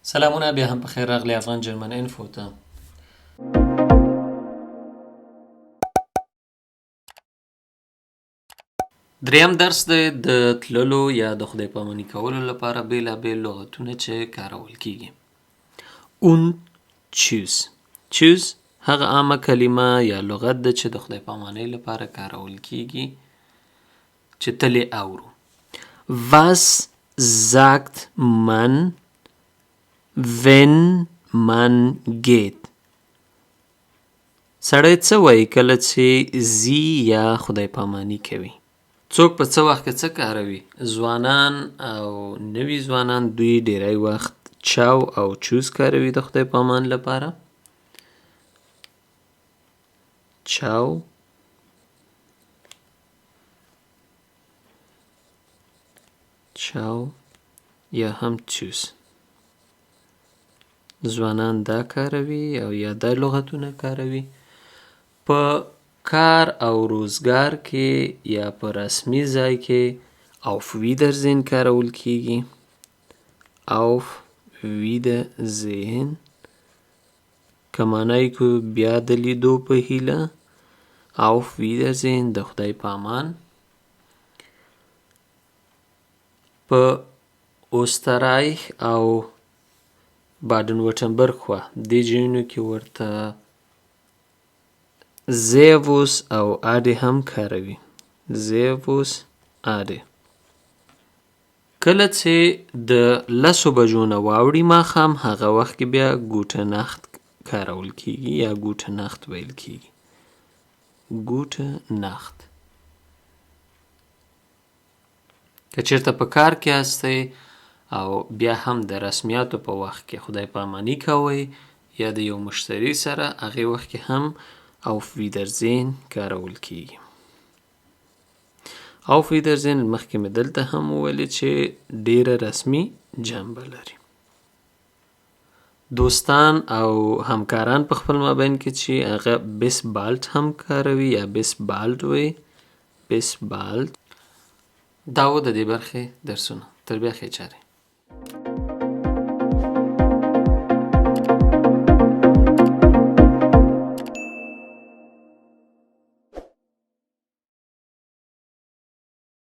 سلامونه، بیا هم په خیر راغلی افغان جرمن انفو ته. دریم درس دی د تللو یا د خدای پاماني کولو لپاره بیلابیل لغتونه چې کارول کیږي. Und tschüss. Tschüss هغه عامه کلمه یا لغت ده چې د خدای پامانۍ لپاره کارول کیږي چې تل یې اورو. Was sagt man wenn man geht؟ سړی څه وایي کله چې ځي یا خدای پاماني کوي. څوک په څه وخت کې څه کاروي؟ ځوانان او نوي ځوانان دوی ډیری وخت چاو او چوز کاروي د خدای پامان لپاره. چاو یا هم چوز. ځوانان دا کاروي او یا دا لغتونه کاروي. په کار او روزګار کې یا په رسمي ځای کې auf Wiedersehen کارول کیږي. auf Wiedersehen که معنی کو بیا د لیدو په هیله. auf Wiedersehen د خدای پامان. په اوسترایخ او بادن وټنبرګ خوا دې ځایونو کې ورته زیووس او اډې هم کاروي. زیووس اډې. کله چې د 10 بجو نه واوړي ماښام هغه وخت کې بیا ګوټه نخت کارول کیږي یا ګوټه نخت ویل کیږي. ګوټه نخت. که چېرته په کار کې هستئ او بیا هم د رسمیاتو په وخت کې خدای پاماني کوئ یا د یو مشتری سره هغې وخت کې هم auf Wiedersehen کارول کیږي. auf Wiedersehen مخکې مې دلته هم وویلې چې ډیره رسمي جنبه لري. دوستان او همکاران په خپل مابین کې چې هغه bis bald هم کاروي یا bis bald وي. bis bald. دا و د دې برخې درسونه. تر بیا ښې چارې.